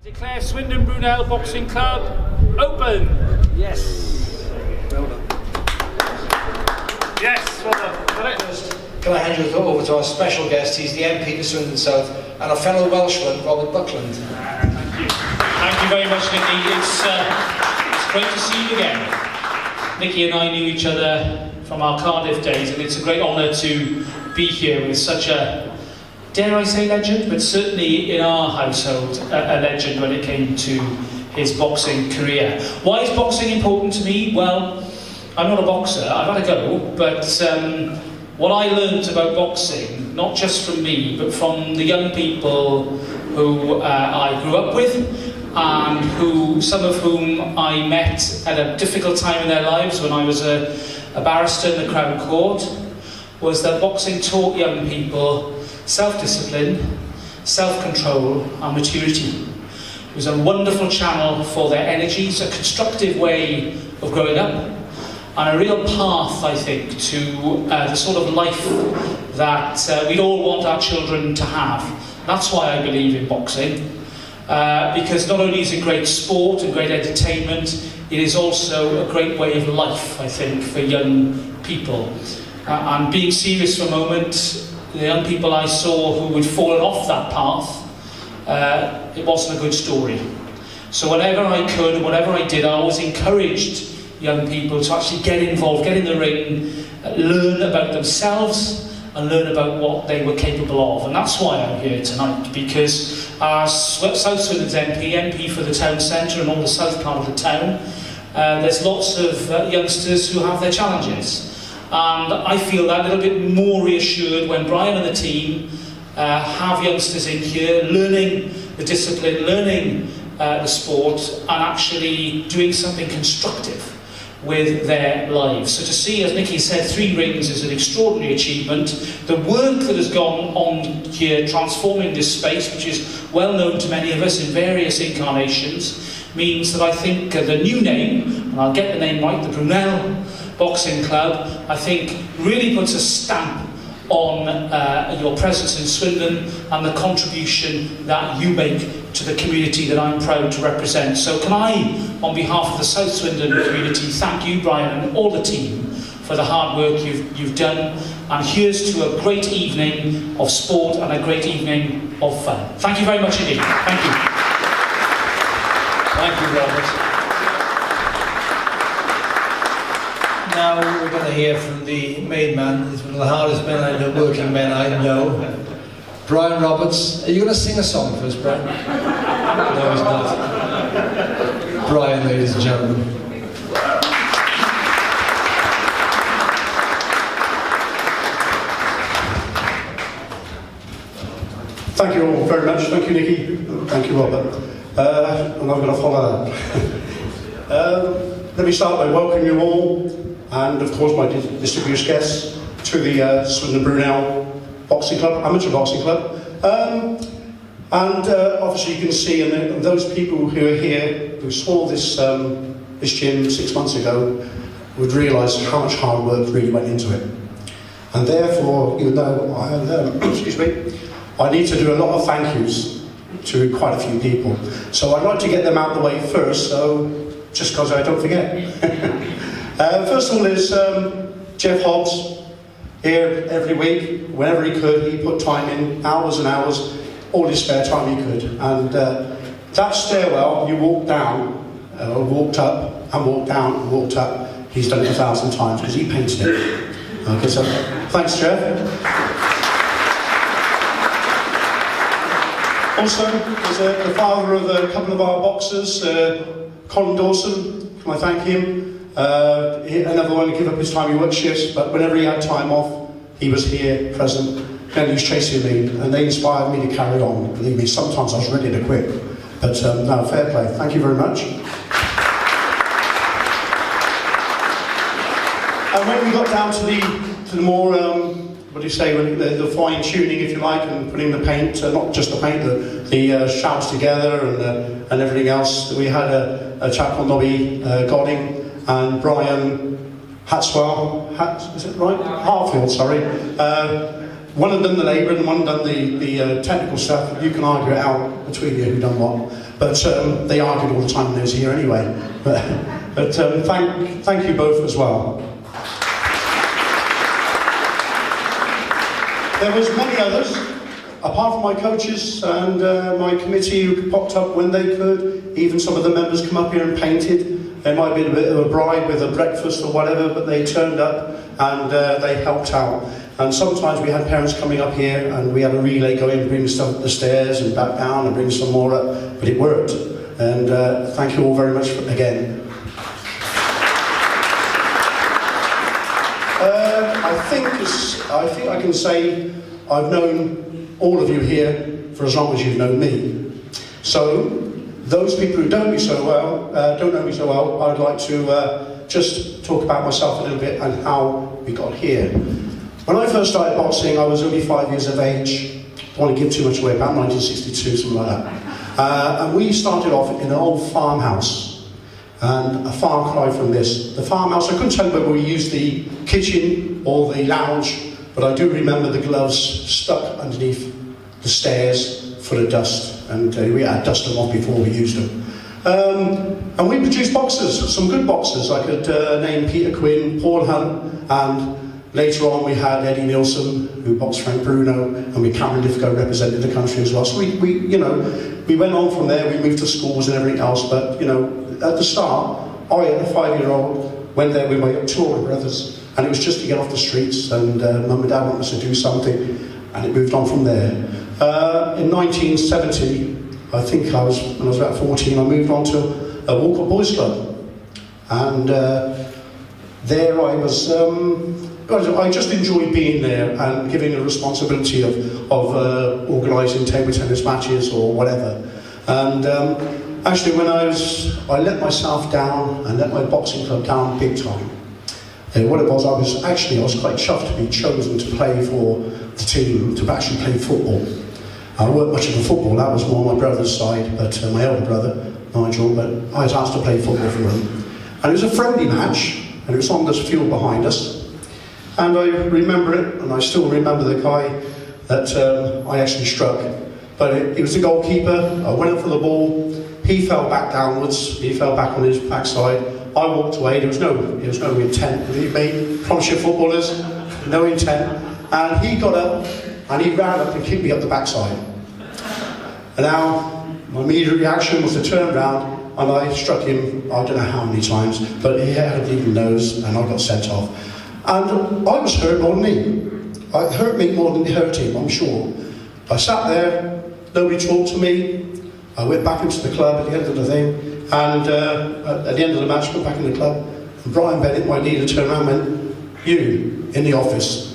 Declare Swindon Brunel Boxing Club open. Yes. Well done. Yes, well done. Got it. Can I hand you over to our special guest? He's the MP for Swindon South and a fellow Welshman, Robert Buckland. Thank you. Thank you very much, Nicky. It's great to see you again. Nicky and I knew each other from our Cardiff days, and it's a great honour to be here with such a, dare I say legend, but certainly in our household, a legend when it came to his boxing career. Why is boxing important to me? Well, I'm not a boxer, I've had a go, but what I learned about boxing, not just from me, but from the young people who I grew up with, and some of whom I met at a difficult time in their lives when I was a barrister in the Crown Court, was that boxing taught young people self-discipline, self-control and maturity. It was a wonderful channel for their energies, a constructive way of growing up, and a real path, I think, to the sort of life that we'd all want our children to have. That's why I believe in boxing, because not only is it great sport and great entertainment, it is also a great way of life, I think, for young people. And being serious for a moment, the young people I saw who had fallen off that path, it wasn't a good story. So whenever I could, whatever I did, I always encouraged young people to actually get involved, get in the ring, learn about themselves and learn about what they were capable of. And that's why I'm here tonight, because as South Swindon's MP for the town centre and all the south part of the town, there's lots of youngsters who have their challenges. And I feel that a little bit more reassured when Brian and the team have youngsters in here learning the discipline, learning the sport, and actually doing something constructive with their lives. So to see, as Nicky said, 3 rings is an extraordinary achievement. The work that has gone on here transforming this space, which is well known to many of us in various incarnations, means that I think the new name, and I'll get the name right, the Brunel Boxing Club, I think really puts a stamp on your presence in Swindon and the contribution that you make to the community that I'm proud to represent. So can I, on behalf of the South Swindon community, thank you, Brian, and all the team for the hard work you've done. And here's to a great evening of sport and a great evening of fun. Thank you very much indeed. Thank you. Thank you, Robert. Now we're going to hear from the main man. He's one of the hardest men I know, working men I know. Brian Roberts. Are you going to sing a song for us, Brian? No, he's not. Brian, ladies and gentlemen. Thank you all very much. Thank you, Nicky. Thank you, Robert. And I'm going to follow that. Let me start by welcoming you all, and of course my distinguished guests, to the Swindon Brunel Boxing Club, Amateur Boxing Club. Obviously you can see, and those people who are here, who saw this gym 6 months ago, would realise how much hard work really went into it. And therefore, even though I need to do a lot of thank yous to quite a few people. So I'd like to get them out of the way first, so just because I don't forget. First of all is Jeff Hobbs, here every week, whenever he could. He put time in, hours and hours, all his spare time he could. And that stairwell you walked down, walked up, and walked down, and walked up, he's done it 1,000 times because he painted it. Okay, so thanks, Jeff. Also, there's the father of a couple of our boxers, Colin Dawson. Can I thank him? Another one to give up his time, he worked shifts, but whenever he had time off, he was here, present. Then he was chasing me, and they inspired me to carry on. Believe me, sometimes I was ready to quit. But no, fair play. Thank you very much. And when we got down to the more, what do you say, the fine tuning, if you like, and putting the paint, not just the paint, the shouts together and everything else, we had a chap called Nobby Godding and Brian Hatswell, is it right? Harfield, sorry. one had done the labour and one had done the technical stuff. You can argue it out between you who done what. But they argued all the time when they was here anyway. But thank you both as well. There was many others, apart from my coaches and my committee who popped up when they could. Even some of the members come up here and painted. There might have been a bit of a bribe with a breakfast or whatever, but they turned up and they helped out. And sometimes we had parents coming up here and we had a relay going, bring stuff up the stairs and back down and bring some more up, but it worked. And thank you all very much again. I think I can say I've known all of you here for as long as you've known me. So, those people who don't know me so well, I'd like to just talk about myself a little bit and how we got here. When I first started boxing, I was only 5 years of age. I don't want to give too much away, about 1962, something like that. And we started off in an old farmhouse. And a far cry from this. The farmhouse, I couldn't tell you whether we used the kitchen or the lounge, but I do remember the gloves stuck underneath the stairs full of dust, and we had to dust them off before we used them. And we produced boxers, some good boxers. I could name Peter Quinn, Paul Hunt, and later on we had Eddie Nielsen, who boxed Frank Brunel, and we Cameron Lithgow represented the country as well. So we went on from there. We moved to schools and everything else, but at the start, I, at a 5-year-old, went there with my two older brothers, and it was just to get off the streets, and Mum and Dad wanted us to do something, and it moved on from there. In 1970, I think when I was about 14, I moved on to a Walker Boys Club, and there I was. I just enjoyed being there and giving the responsibility of organising table tennis matches or whatever. And actually, when I let myself down and let my boxing club down big time. And what it was, I was quite chuffed to be chosen to play for the team, to actually play football. I weren't much of a football, that was more my brother's side, but my elder brother, Nigel, but I was asked to play football for him. And it was a friendly match, and it was on this field behind us. And I remember it, and I still remember the guy that I actually struck. But he was the goalkeeper. I went up for the ball. He fell back downwards. He fell back on his backside. I walked away. There was no intent. Believe me, promise you footballers, no intent. And he got up and he ran up and kicked me up the backside. And now my immediate reaction was to turn around and I struck him. I don't know how many times, but he had a bleeding nose and I got sent off. And I was hurt more than him. It hurt me more than it hurt him, I'm sure. I sat there, nobody talked to me. I went back into the club at the end of the thing, and at the end of the match, went back in the club, and Brian Bennett, my leader, turned around and went, "You, in the office."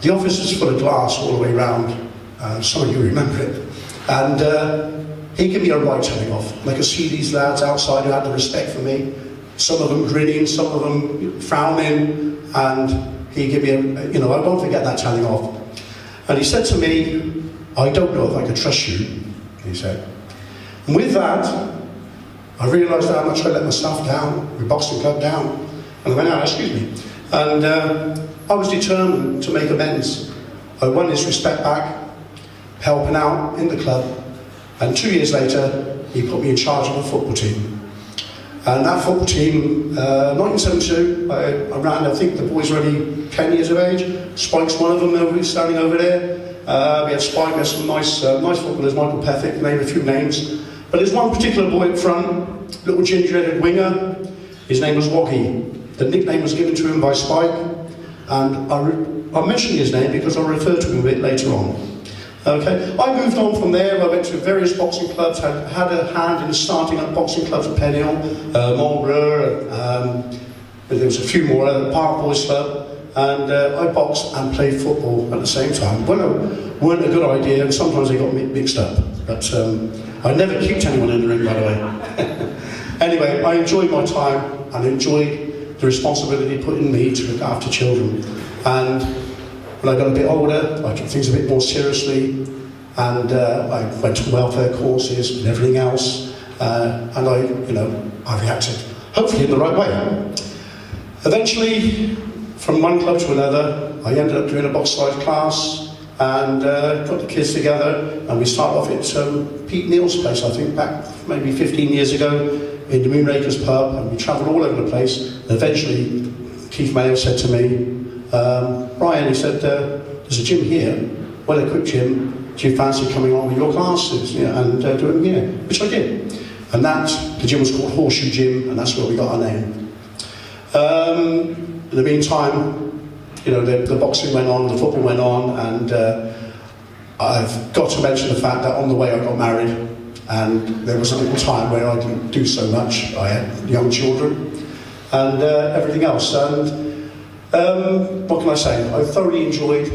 The office was full of glass all the way round. Some of you remember it. And he gave me a right telling off. I could see these lads outside who had the respect for me. Some of them grinning, some of them frowning. And he gave me I won't forget that telling off. And he said to me, "I don't know if I could trust you," he said. And with that, I realised how much I let myself down, the boxing club down. And I went out, excuse me. And I was determined to make amends. I won his respect back, helping out in the club. And 2 years later, he put me in charge of a football team. And that football team, 1972, I ran, I think the boys were only 10 years of age. Spike's one of them, standing over there. We had Spike, we had some nice footballers, Michael Pethick, to name a few names. But there's one particular boy up front, little ginger-headed winger. His name was Woggy. The nickname was given to him by Spike. And I'm mentioning his name because I'll refer to him a bit later on. Okay, I moved on from there. I went to various boxing clubs, had a hand in starting up boxing clubs at Penhill, Marlborough, there was a few more, Park Boys Club, and I boxed and played football at the same time. Well, it weren't a good idea, and sometimes they got mixed up, but I never kicked anyone in the ring, by the way. Anyway, I enjoyed my time, and enjoyed the responsibility put in me to look after children. And when I got a bit older, I took things a bit more seriously, and I went to welfare courses and everything else, and I reacted, hopefully in the right way. Eventually, from one club to another, I ended up doing a box size class, and got the kids together, and we started off at Pete Neal's place, I think back maybe 15 years ago, in the Moonrakers pub, and we travelled all over the place. And eventually, Keith Mayo said to me, Brian, he said, there's a gym here, well-equipped gym, do you fancy coming on with your classes and doing here? Which I did. And the gym was called Horseshoe Gym, and that's where we got our name. In the meantime, the boxing went on, the football went on, and I've got to mention the fact that on the way I got married, and there was a little time where I didn't do so much. I had young children and everything else. And what can I say? I thoroughly enjoyed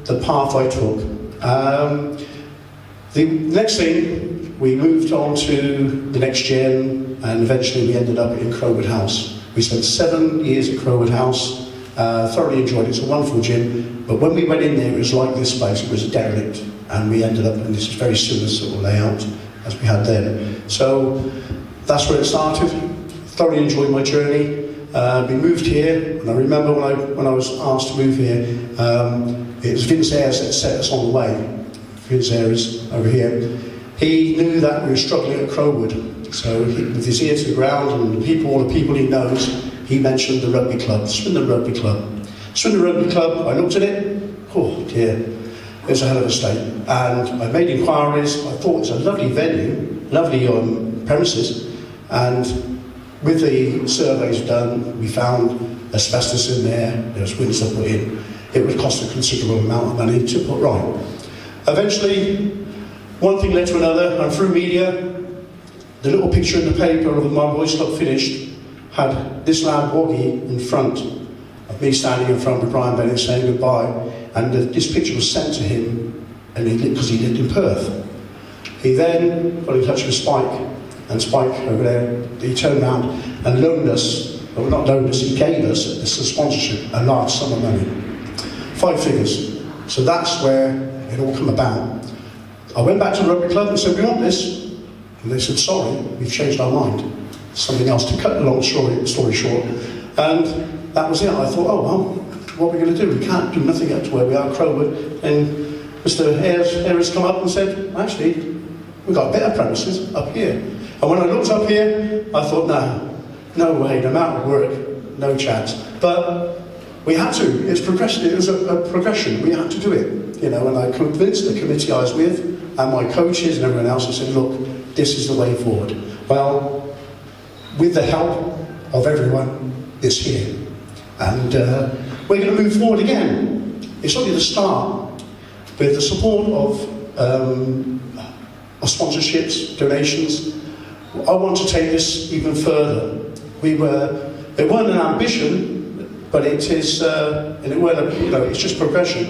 the path I took. The next thing, we moved on to the next gen, and eventually we ended up in Crowwood House. We spent 7 years at Crowwood House, thoroughly enjoyed it. It's a wonderful gym, but when we went in there, it was like this place. It was a derelict, and we ended up in this very similar sort of layout as we had then. So that's where it started. Thoroughly enjoyed my journey. We moved here, and I remember when I was asked to move here, it was Vince Ayres that set us on the way. Vince Ayres over here. He knew that we were struggling at Crowwood, so with his ear to the ground and all the people he knows, he mentioned the rugby club, Swindon Rugby Club. Swindon Rugby Club, I looked at it, oh dear, it was a hell of a state. And I made inquiries. I thought it was a lovely venue, lovely premises, and with the surveys done, we found asbestos in there was windows put in. It would cost a considerable amount of money to put right. Eventually, one thing led to another, and through media, the little picture in the paper of my boys' club finished had this lad Woggy in front of me standing in front of Brian Bennett saying goodbye, and this picture was sent to him, and because he lived in Perth. He then got in touch with Spike, and Spike over there, he turned around and loaned us, well not loaned us, he gave us as a sponsorship a large sum of money, 5 figures. So that's where it all come about. I went back to the rugby club and said, we want this. And they said, sorry, we've changed our mind. Something else, to cut the long story short. And that was it. I thought, oh well, what are we going to do? We can't do nothing up to where we are, Crowwood. And Mr. Ayres come up and said, actually, we've got better premises up here. And when I looked up here, I thought, no way, no amount of work, no chance. But we had to. It's progression. It was a progression. We had to do it, And I convinced the committee I was with and my coaches and everyone else. I said, look, this is the way forward. Well, with the help of everyone, it's here, and we're going to move forward again. It's only the start. With the support of sponsorships, donations, I want to take this even further. It weren't an ambition, but it is, it's just progression.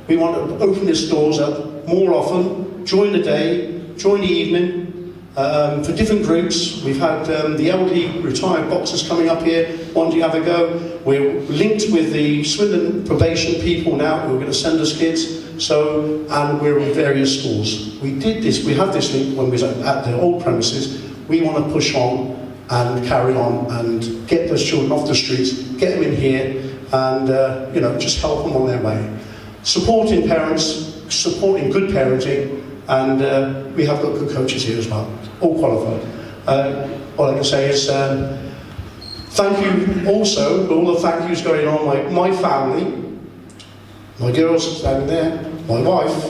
We want to open these doors up more often, during the day, during the evening, for different groups. We've had the elderly retired boxers coming up here wanting to have a go. We're linked with the Swindon probation people now who are going to send us kids. So, and we're in various schools. We have this link when we was at the old premises. We want to push on and carry on and get those children off the streets, get them in here, and just help them on their way. Supporting parents, supporting good parenting, and we have got good coaches here as well, all qualified. All I can say is thank you also for all the thank yous going on. My family, my girls standing there, my wife,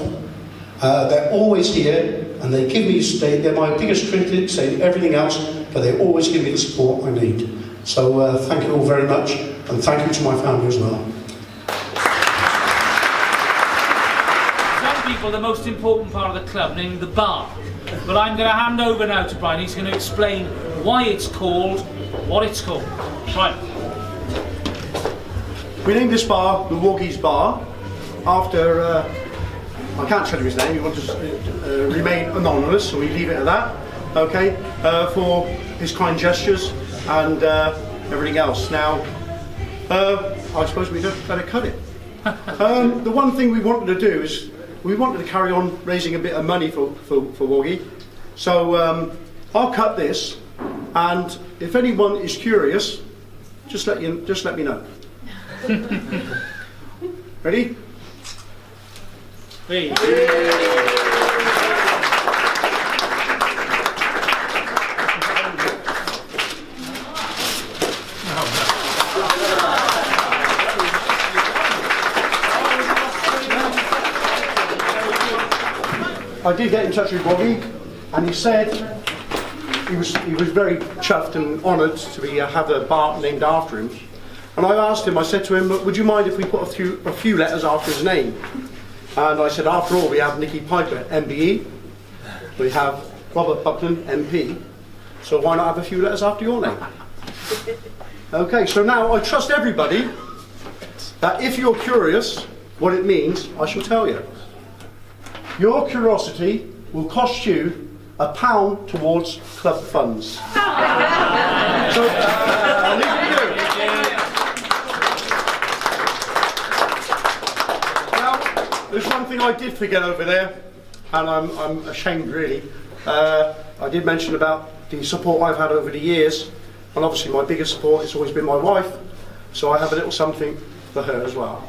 they're always here, and they give me, they're my biggest critics, saying everything else, but they always give me the support I need. So thank you all very much, and thank you to my family as well. Some people, the most important part of the club, namely the bar. But I'm going to hand over now to Brian. He's going to explain why it's called what it's called. Right. We named this bar the Woggy's Bar after, I can't tell you his name, he wants to remain anonymous, so we leave it at that, okay, for his kind gestures and everything else. Now, I suppose we better cut it. The one thing we wanted to do is we wanted to carry on raising a bit of money for Woggy. So I'll cut this, and if anyone is curious, just let me know. Ready? Please. I did get in touch with Bobby, and he said he was very chuffed and honoured to be have a bar named after him. And I asked him, I said to him, would you mind if we put a few letters after his name? And I said, after all, we have Nicky Piper, MBE, we have Robert Buckland, MP, so why not have a few letters after your name? Okay, so now I trust everybody that if you're curious what it means, I shall tell you. Your curiosity will cost you £1 towards club funds. So, I'll leave it with you. Now, there's one thing I did forget over there, and I'm ashamed really. I did mention about the support I've had over the years, and obviously my biggest support has always been my wife, so I have a little something for her as well.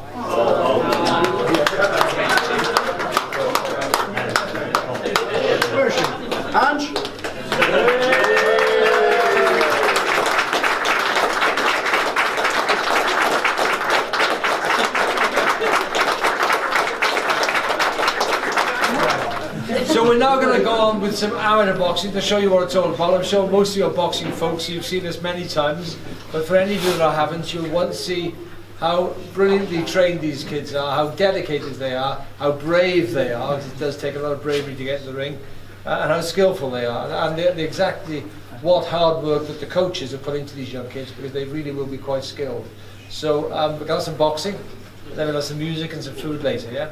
Where is she? Ange? So we're now going to go on with some amateur boxing to show you what it's all about. I'm sure most of your boxing folks, you've seen this many times, but for any of you that haven't, you'll want to see how brilliantly trained these kids are, how dedicated they are, how brave they are. It does take a lot of bravery to get in the ring, and how skillful they are, and exactly what hard work that the coaches have put into these young kids, because they really will be quite skilled. So we've got some boxing, then we've got some music and some food later, yeah?